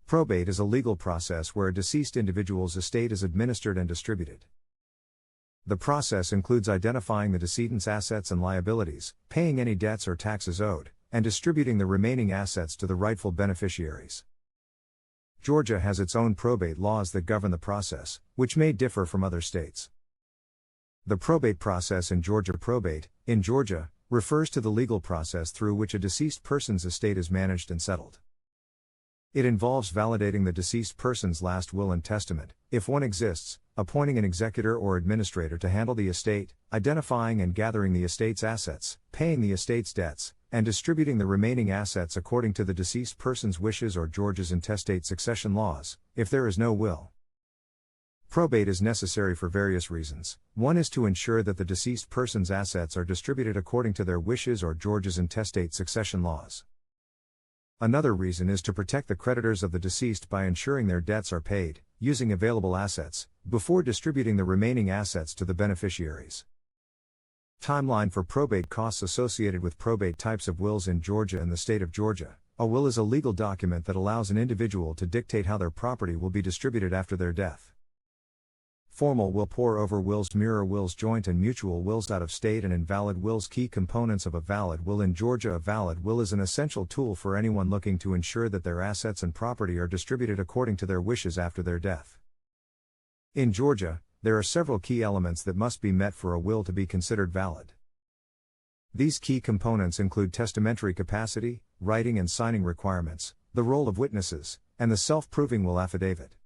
Probate is a legal process where a deceased individual's estate is administered and distributed. The process includes identifying the decedent's assets and liabilities, paying any debts or taxes owed, and distributing the remaining assets to the rightful beneficiaries. Georgia has its own probate laws that govern the process, which may differ from other states. The probate process in Georgia. Probate, in Georgia, refers to the legal process through which a deceased person's estate is managed and settled. It involves validating the deceased person's last will and testament, if one exists, appointing an executor or administrator to handle the estate, identifying and gathering the estate's assets, paying the estate's debts, and distributing the remaining assets according to the deceased person's wishes or Georgia's intestate succession laws, if there is no will. Probate is necessary for various reasons. One is to ensure that the deceased person's assets are distributed according to their wishes or Georgia's intestate succession laws. Another reason is to protect the creditors of the deceased by ensuring their debts are paid, using available assets, before distributing the remaining assets to the beneficiaries. Timeline for probate costs associated with probate. Types of wills in Georgia and the state of Georgia. A will is a legal document that allows an individual to dictate how their property will be distributed after their death. Formal will. Pour-over wills, mirror wills, joint and mutual wills, out-of-state and invalid wills. Key components of a valid will in Georgia. A valid will is an essential tool for anyone looking to ensure that their assets and property are distributed according to their wishes after their death. In Georgia, there are several key elements that must be met for a will to be considered valid. These key components include testamentary capacity, writing and signing requirements, the role of witnesses, and the self-proving will affidavit.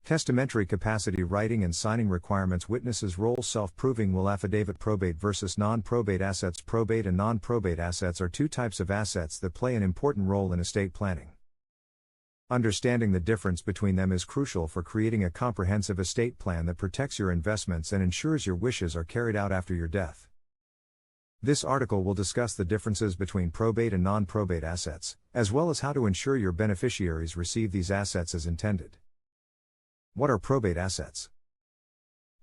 Testamentary capacity, writing and signing requirements, witnesses' role, self-proving will affidavit. Probate versus non-probate assets. Probate and non-probate assets are two types of assets that play an important role in estate planning. Understanding the difference between them is crucial for creating a comprehensive estate plan that protects your investments and ensures your wishes are carried out after your death. This article will discuss the differences between probate and non-probate assets, as well as how to ensure your beneficiaries receive these assets as intended. What are probate assets?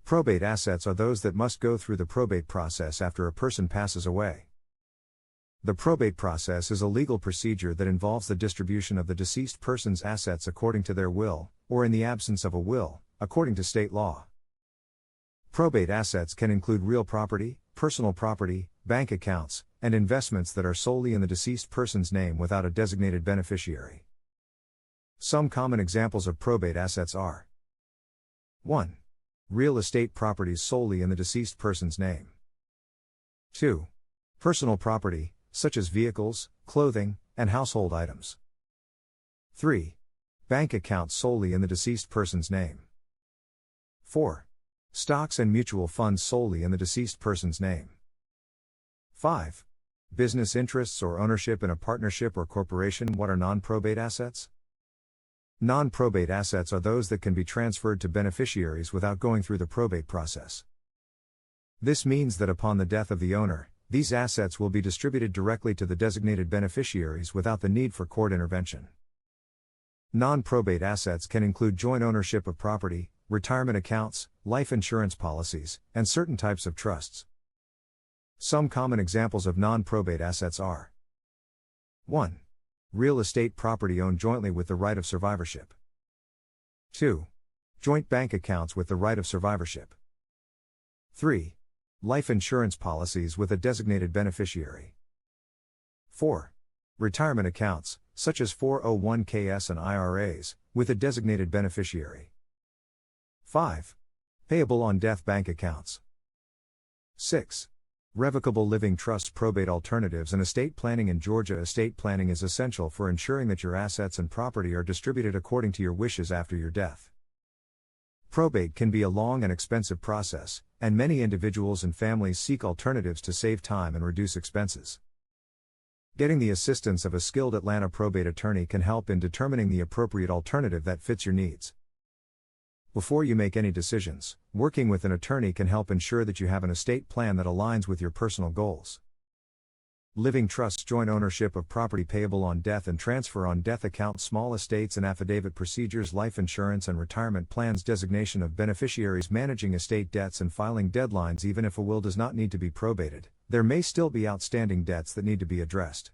Probate assets are those that must go through the probate process after a person passes away. The probate process is a legal procedure that involves the distribution of the deceased person's assets according to their will, or in the absence of a will, according to state law. Probate assets can include real property, personal property, bank accounts, and investments that are solely in the deceased person's name without a designated beneficiary. Some common examples of probate assets are: 1. Real estate properties solely in the deceased person's name. 2. Personal property, such as vehicles, clothing, and household items. 3. Bank accounts solely in the deceased person's name. 4. Stocks and mutual funds solely in the deceased person's name. 5. Business interests or ownership in a partnership or corporation. What are non-probate assets? Non-probate assets are those that can be transferred to beneficiaries without going through the probate process. This means that upon the death of the owner, these assets will be distributed directly to the designated beneficiaries without the need for court intervention. Non-probate assets can include joint ownership of property, retirement accounts, life insurance policies, and certain types of trusts. Some common examples of non-probate assets are: 1. Real estate property owned jointly with the right of survivorship. 2. Joint bank accounts with the right of survivorship. 3. Life insurance policies with a designated beneficiary. 4. Retirement accounts, such as 401(k)s and IRAs, with a designated beneficiary. 5. Payable on death bank accounts. 6. Revocable living trusts. Probate alternatives and estate planning in Georgia. Estate planning is essential for ensuring that your assets and property are distributed according to your wishes after your death. Probate can be a long and expensive process, and many individuals and families seek alternatives to save time and reduce expenses. Getting the assistance of a skilled Atlanta probate attorney can help in determining the appropriate alternative that fits your needs. Before you make any decisions, working with an attorney can help ensure that you have an estate plan that aligns with your personal goals. Living trusts, joint ownership of property payable on death and transfer on death account, small estates and affidavit procedures, life insurance and retirement plans, designation of beneficiaries, managing estate debts and filing deadlines. Even if a will does not need to be probated, there may still be outstanding debts that need to be addressed.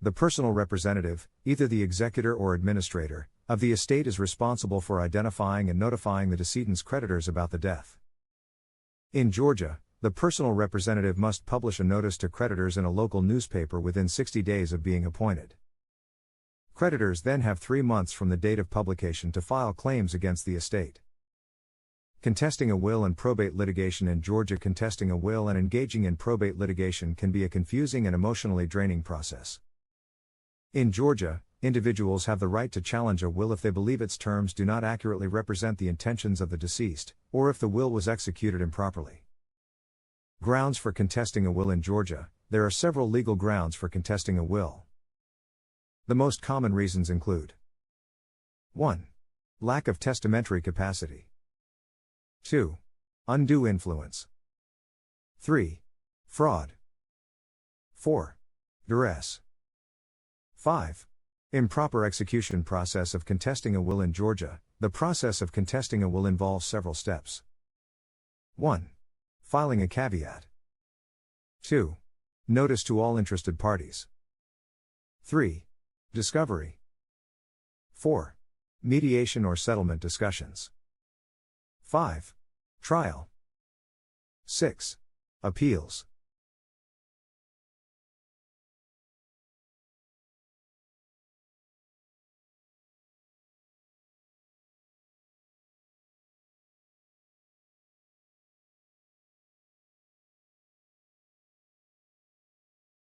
The personal representative, either the executor or administrator, of the estate is responsible for identifying and notifying the decedent's creditors about the death. In Georgia, the personal representative must publish a notice to creditors in a local newspaper within 60 days of being appointed. Creditors then have 3 months from the date of publication to file claims against the estate. Contesting a will and probate litigation in Georgia. Contesting a will and engaging in probate litigation can be a confusing and emotionally draining process. In Georgia, individuals have the right to challenge a will if they believe its terms do not accurately represent the intentions of the deceased, or if the will was executed improperly. Grounds for contesting a will in Georgia. There are several legal grounds for contesting a will. The most common reasons include: 1. Lack of testamentary capacity. 2. Undue influence. 3. Fraud. 4. Duress. 5. Improper execution. Process of contesting a will in Georgia. The process of contesting a will involves several steps. 1. Filing a caveat. 2. Notice to all interested parties. 3. Discovery. 4. Mediation or settlement discussions. 5. Trial. 6. Appeals.